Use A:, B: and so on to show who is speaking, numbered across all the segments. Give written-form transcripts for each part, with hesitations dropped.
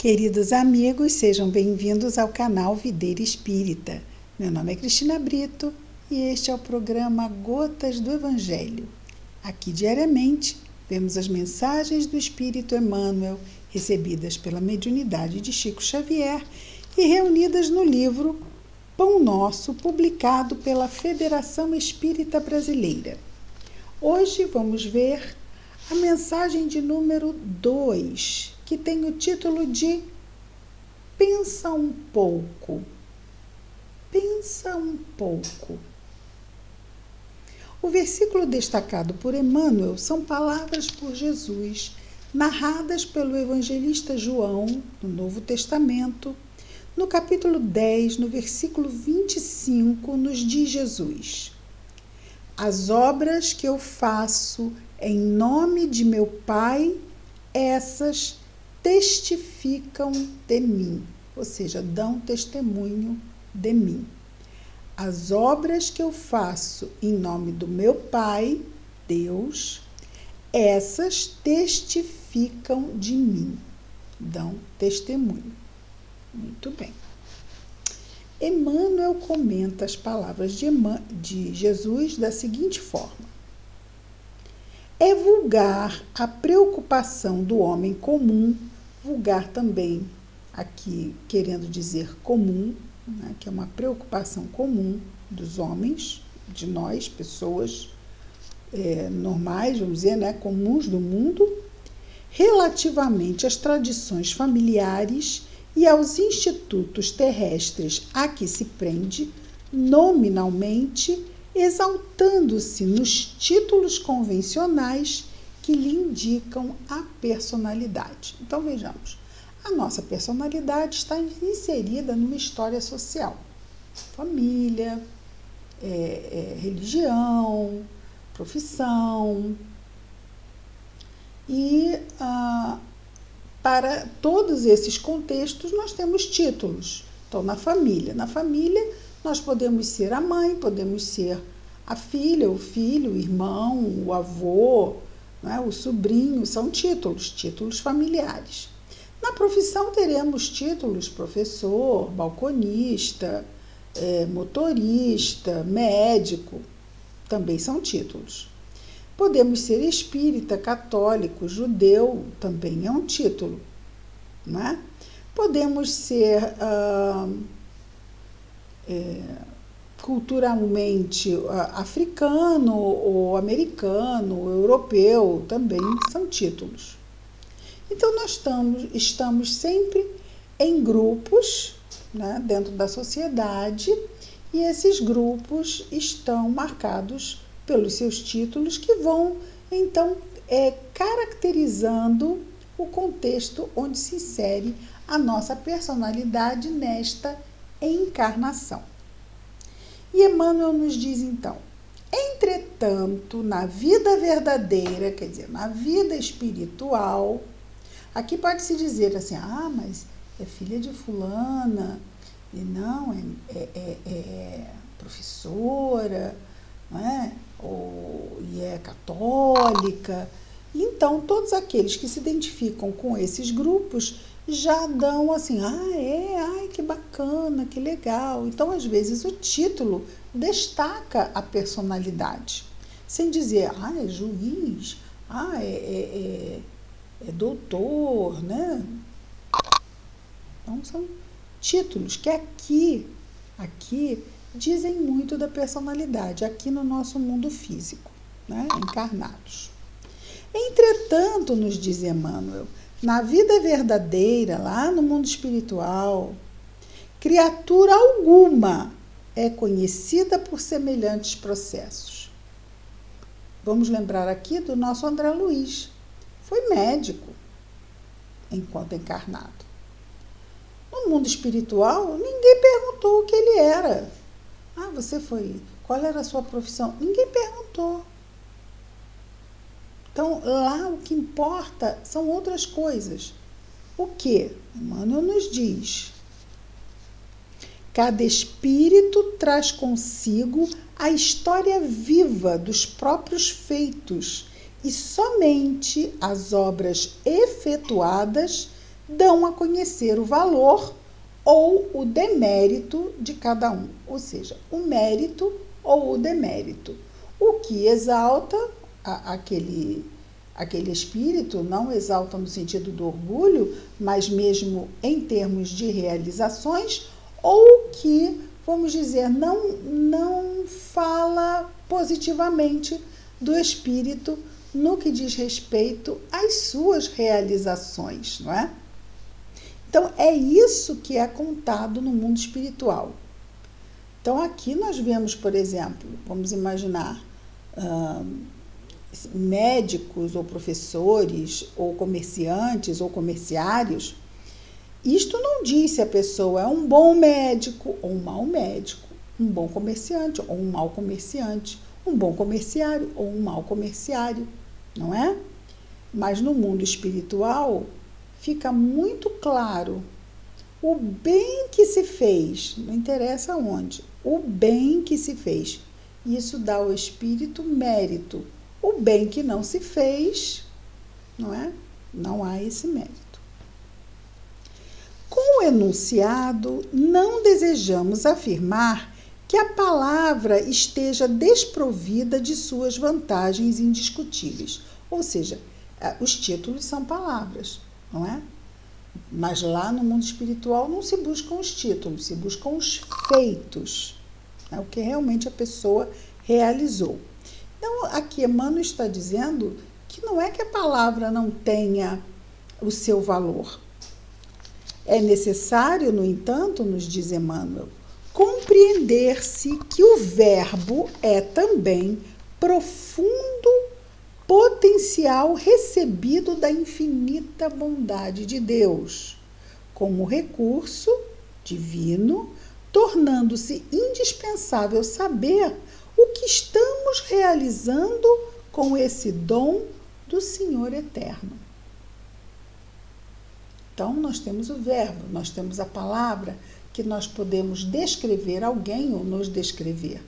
A: Queridos amigos, sejam bem-vindos ao canal Videira Espírita. Meu nome é Cristina Brito e este é o programa Gotas do Evangelho. Aqui diariamente vemos as mensagens do Espírito Emmanuel recebidas pela mediunidade de Chico Xavier e reunidas no livro Pão Nosso, publicado pela Federação Espírita Brasileira. Hoje vamos ver a mensagem de número 2, que tem o título de Pensa um pouco. Pensa um pouco. O versículo destacado por Emmanuel são palavras por Jesus, narradas pelo evangelista João, no Novo Testamento. No capítulo 10, no versículo 25, nos diz Jesus: As obras que eu faço em nome de meu Pai, essas testificam de mim, ou seja, dão testemunho de mim. As obras que eu faço em nome do meu Pai, Deus, essas testificam de mim, dão testemunho. Muito bem. Emmanuel comenta as palavras de Jesus da seguinte forma: é vulgar a preocupação do homem comum, vulgar também aqui querendo dizer comum, né, que é uma preocupação comum dos homens, de nós, pessoas normais, vamos dizer, né, comuns do mundo, relativamente às tradições familiares e aos institutos terrestres a que se prende, nominalmente, exaltando-se nos títulos convencionais que lhe indicam a personalidade. Então, vejamos, a nossa personalidade está inserida numa história social. Família, religião, profissão. E para todos esses contextos nós temos títulos. Então, na família nós podemos ser a mãe, podemos ser a filha, o filho, o irmão, o avô, né, o sobrinho, são títulos familiares. Na profissão teremos títulos professor, balconista, motorista, médico, também são títulos. Podemos ser espírita, católico, judeu, também é um título, né? Podemos ser culturalmente africano ou americano, ou europeu, também são títulos. Então, nós estamos sempre em grupos, né, dentro da sociedade, e esses grupos estão marcados pelos seus títulos que vão, então, caracterizando o contexto onde se insere a nossa personalidade nesta encarnação. E Emmanuel nos diz, então, entretanto, na vida verdadeira, quer dizer, na vida espiritual, aqui pode-se dizer assim, mas é filha de fulana, e não, é professora, não é? E é católica. Então, todos aqueles que se identificam com esses grupos já dão assim, que bacana, que legal. Então, às vezes, o título destaca a personalidade, sem dizer, é juiz, é doutor, né? Então, são títulos que aqui dizem muito da personalidade, aqui no nosso mundo físico, né? Encarnados. Entretanto, nos diz Emmanuel, na vida verdadeira, lá no mundo espiritual, criatura alguma é conhecida por semelhantes processos. Vamos lembrar aqui do nosso André Luiz. Foi médico enquanto encarnado. No mundo espiritual, ninguém perguntou o que ele era. Qual era a sua profissão? Ninguém perguntou. Então, lá o que importa são outras coisas. O que? Emmanuel nos diz. Cada espírito traz consigo a história viva dos próprios feitos e somente as obras efetuadas dão a conhecer o valor ou o demérito de cada um, ou seja, o mérito ou o demérito. O que exalta aquele espírito, não exalta no sentido do orgulho, mas mesmo em termos de realizações, ou que, vamos dizer, não fala positivamente do espírito no que diz respeito às suas realizações, não é? Então, é isso que é contado no mundo espiritual. Então, aqui nós vemos, por exemplo, vamos imaginar médicos ou professores ou comerciantes ou comerciários. Isto não diz se a pessoa é um bom médico ou um mau médico, um bom comerciante ou um mau comerciante, um bom comerciário ou um mau comerciário, não é? Mas no mundo espiritual fica muito claro o bem que se fez, não interessa onde, o bem que se fez. Isso dá ao espírito mérito. O bem que não se fez, não é? Não há esse mérito. Com o enunciado, não desejamos afirmar que a palavra esteja desprovida de suas vantagens indiscutíveis. Ou seja, os títulos são palavras, não é? Mas lá no mundo espiritual não se buscam os títulos, se buscam os feitos, né? O que realmente a pessoa realizou. Então, aqui Emmanuel está dizendo que não é que a palavra não tenha o seu valor. É necessário, no entanto, nos diz Emmanuel, compreender-se que o verbo é também profundo potencial recebido da infinita bondade de Deus, como recurso divino, tornando-se indispensável saber o que estamos realizando com esse dom do Senhor Eterno. Então, nós temos o verbo, nós temos a palavra que nós podemos descrever alguém ou nos descrever.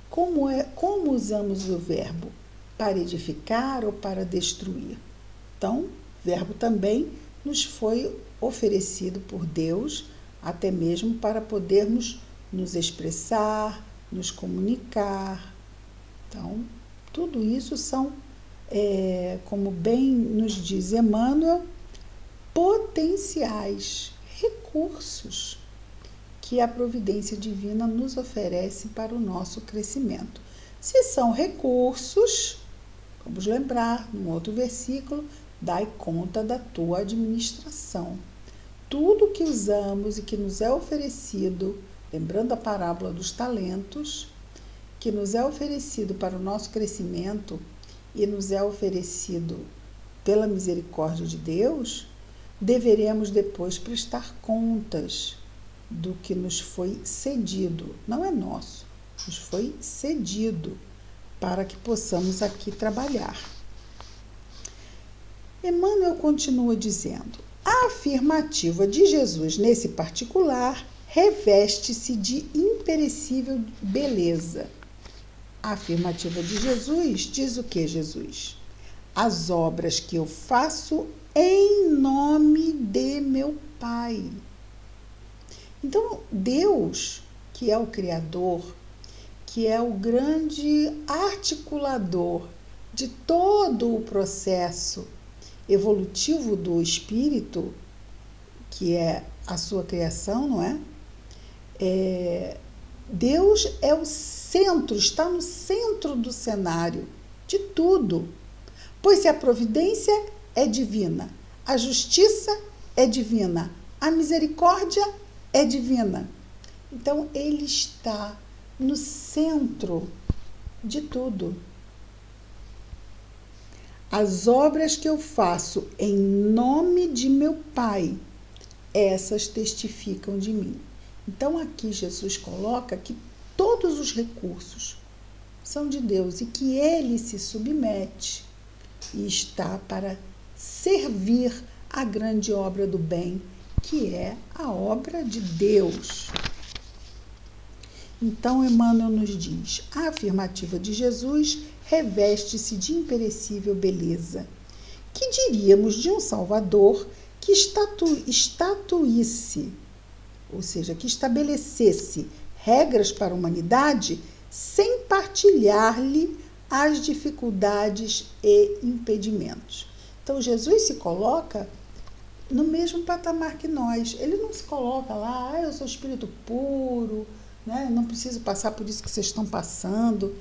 A: Como usamos o verbo? Para edificar ou para destruir? Então, o verbo também nos foi oferecido por Deus, até mesmo para podermos nos expressar, nos comunicar. Então, tudo isso são, como bem nos diz Emmanuel, potenciais recursos que a providência divina nos oferece para o nosso crescimento. Se são recursos, vamos lembrar, num outro versículo, dai conta da tua administração. Tudo que usamos e que nos é oferecido, lembrando a parábola dos talentos, que nos é oferecido para o nosso crescimento e nos é oferecido pela misericórdia de Deus, deveremos depois prestar contas do que nos foi cedido. Não é nosso, nos foi cedido para que possamos aqui trabalhar. Emmanuel continua dizendo: a afirmativa de Jesus nesse particular reveste-se de imperecível beleza. A afirmativa de Jesus diz o que, Jesus? As obras que eu faço em nome de meu Pai. Então, Deus, que é o Criador, que é o grande articulador de todo o processo evolutivo do espírito, que é a sua criação, não é? Deus é o centro, está no centro do cenário de tudo. Pois se a providência é divina, a justiça é divina, a misericórdia é divina. Então, ele está no centro de tudo. As obras que eu faço em nome de meu Pai, essas testificam de mim. Então, aqui Jesus coloca que todos os recursos são de Deus e que ele se submete e está para servir a grande obra do bem, que é a obra de Deus. Então, Emmanuel nos diz: a afirmativa de Jesus reveste-se de imperecível beleza. Que diríamos de um Salvador que estatuísse, ou seja, que estabelecesse regras para a humanidade sem partilhar-lhe as dificuldades e impedimentos. Então, Jesus se coloca no mesmo patamar que nós. Ele não se coloca lá, eu sou espírito puro, né? Não preciso passar por isso que vocês estão passando.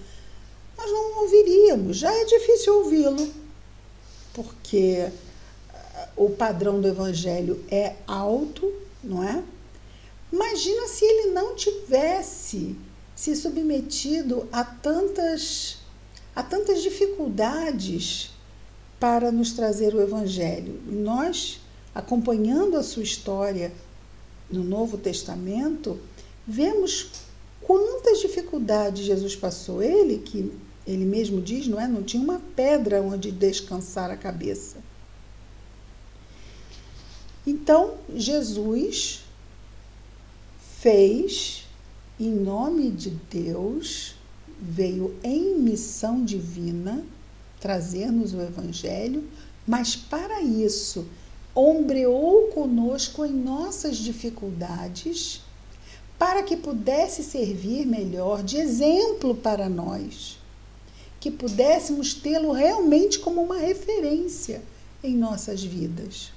A: Nós não ouviríamos, já é difícil ouvi-lo, porque o padrão do evangelho é alto, não é? Imagina se ele não tivesse se submetido a tantas dificuldades para nos trazer o evangelho. E nós, acompanhando a sua história no Novo Testamento, vemos quantas dificuldades Jesus passou. Ele, que ele mesmo diz, não é? Não tinha uma pedra onde descansar a cabeça. Então, Jesus fez, em nome de Deus, veio em missão divina trazer-nos o Evangelho, mas para isso ombreou conosco em nossas dificuldades, para que pudesse servir melhor de exemplo para nós, que pudéssemos tê-lo realmente como uma referência em nossas vidas.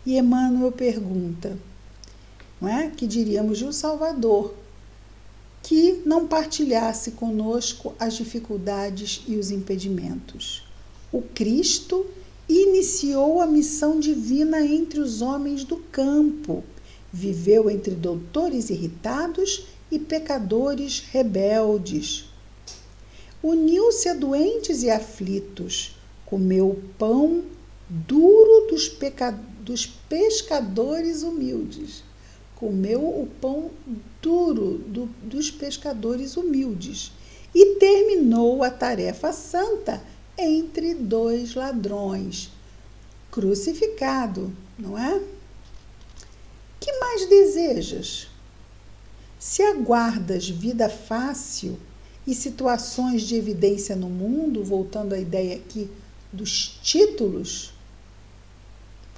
A: E Emmanuel pergunta, não é? Que diríamos de um Salvador que não partilhasse conosco as dificuldades e os impedimentos. O Cristo iniciou a missão divina entre os homens do campo, viveu entre doutores irritados e pecadores rebeldes. Uniu-se a doentes e aflitos, comeu o pão duro dos pescadores humildes. Comeu o pão duro dos pescadores humildes e terminou a tarefa santa entre dois ladrões, crucificado, não é? Que mais desejas? Se aguardas vida fácil e situações de evidência no mundo, voltando à ideia aqui dos títulos,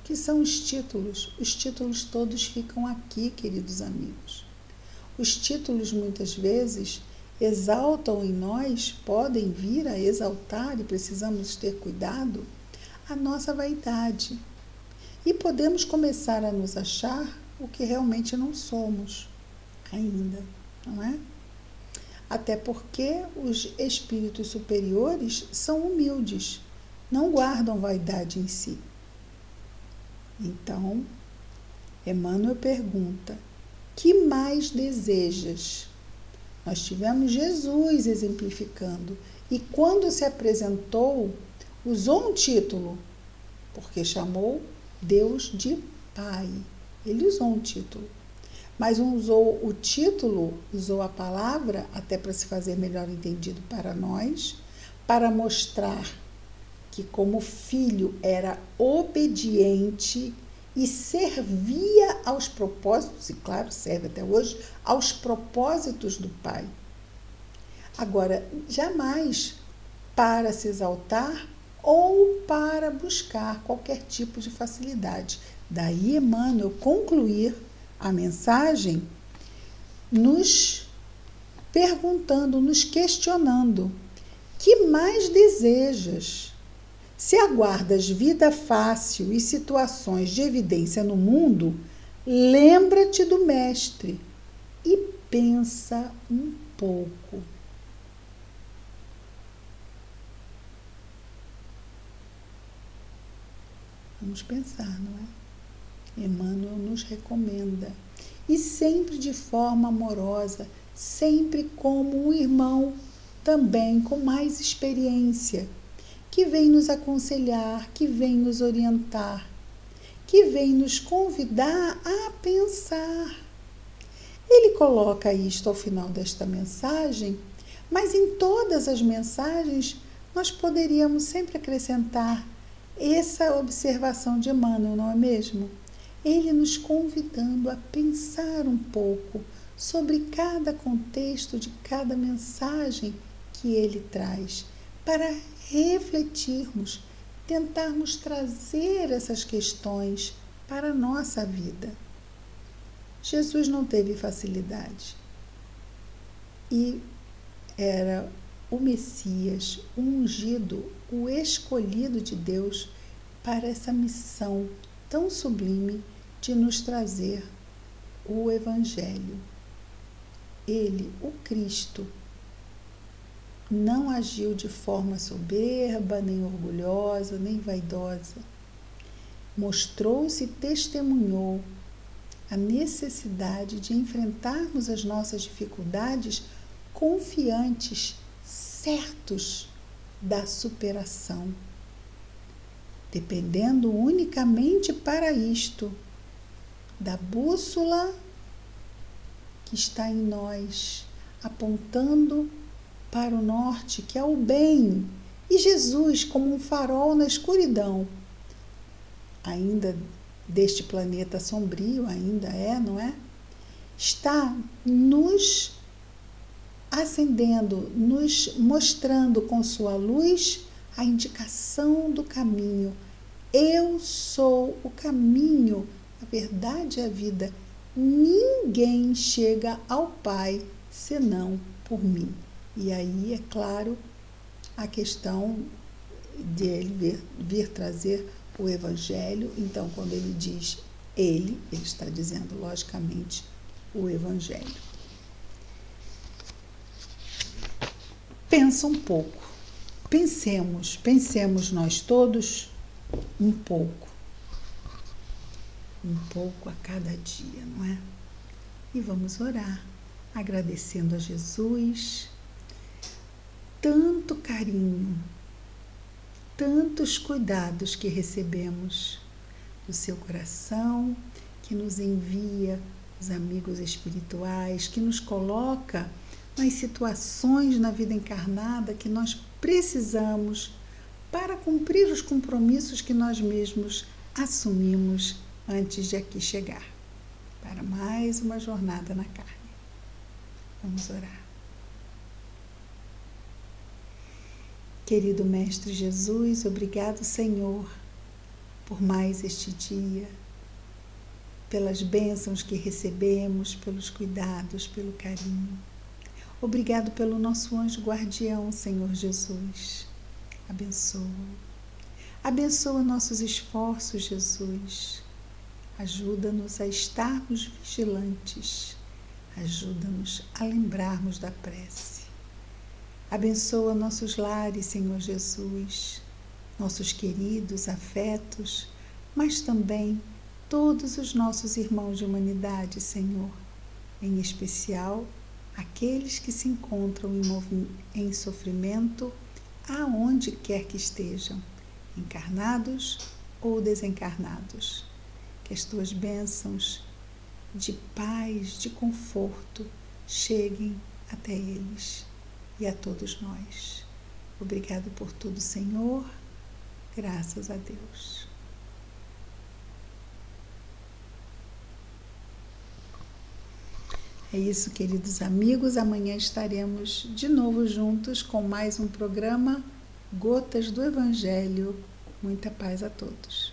A: que são os títulos todos ficam aqui, queridos amigos. Os títulos muitas vezes exaltam em nós, podem vir a exaltar, e precisamos ter cuidado, a nossa vaidade. E podemos começar a nos achar o que realmente não somos ainda, não é? Até porque os espíritos superiores são humildes, não guardam vaidade em si. Então, Emmanuel pergunta, que mais desejas? Nós tivemos Jesus exemplificando, e quando se apresentou, usou um título, porque chamou Deus de Pai. Ele usou um título, mas usou o título, usou a palavra, até para se fazer melhor entendido para nós, para mostrar que como filho era obediente e servia aos propósitos, e claro, serve até hoje, aos propósitos do Pai. Agora, jamais para se exaltar ou para buscar qualquer tipo de facilidade. Daí Emmanuel concluir a mensagem nos perguntando, nos questionando, que mais desejas? Se aguardas vida fácil e situações de evidência no mundo, lembra-te do Mestre e pensa um pouco. Vamos pensar, não é? Emmanuel nos recomenda, e sempre de forma amorosa, sempre como um irmão, também com mais experiência, que vem nos aconselhar, que vem nos orientar, que vem nos convidar a pensar. Ele coloca isto ao final desta mensagem, mas em todas as mensagens nós poderíamos sempre acrescentar essa observação de Emmanuel, não é mesmo? Ele nos convidando a pensar um pouco sobre cada contexto de cada mensagem que ele traz, para refletirmos, tentarmos trazer essas questões para a nossa vida. Jesus não teve facilidade e era o Messias, o ungido, o escolhido de Deus para essa missão tão sublime de nos trazer o Evangelho. Ele, o Cristo, não agiu de forma soberba, nem orgulhosa, nem vaidosa. Mostrou-se e testemunhou a necessidade de enfrentarmos as nossas dificuldades confiantes, certos da superação, dependendo unicamente para isto da bússola que está em nós, apontando para o norte, que é o bem, e Jesus como um farol na escuridão, ainda deste planeta sombrio, ainda é, não é? Está nos acendendo, nos mostrando com sua luz a indicação do caminho. Eu sou o caminho, a verdade e a vida. Ninguém chega ao Pai senão por mim. E aí, é claro, a questão de ele vir trazer o Evangelho. Então, quando ele diz ele está dizendo, logicamente, o Evangelho. Pensa um pouco, pensemos nós todos um pouco a cada dia, não é? E vamos orar, agradecendo a Jesus, tanto carinho, tantos cuidados que recebemos do seu coração, que nos envia os amigos espirituais, que nos coloca nas situações na vida encarnada que nós precisamos para cumprir os compromissos que nós mesmos assumimos antes de aqui chegar, para mais uma jornada na carne. Vamos orar. Querido Mestre Jesus, obrigado, Senhor, por mais este dia, pelas bênçãos que recebemos, pelos cuidados, pelo carinho. Obrigado pelo nosso anjo guardião, Senhor Jesus. Abençoa. Abençoa nossos esforços, Jesus. Ajuda-nos a estarmos vigilantes. Ajuda-nos a lembrarmos da prece. Abençoa nossos lares, Senhor Jesus, nossos queridos afetos, mas também todos os nossos irmãos de humanidade, Senhor, em especial aqueles que se encontram em sofrimento, aonde quer que estejam, encarnados ou desencarnados. Que as tuas bênçãos de paz, de conforto, cheguem até eles e a todos nós. Obrigado por tudo, Senhor. Graças a Deus. É isso, queridos amigos. Amanhã estaremos de novo juntos com mais um programa Gotas do Evangelho. Muita paz a todos.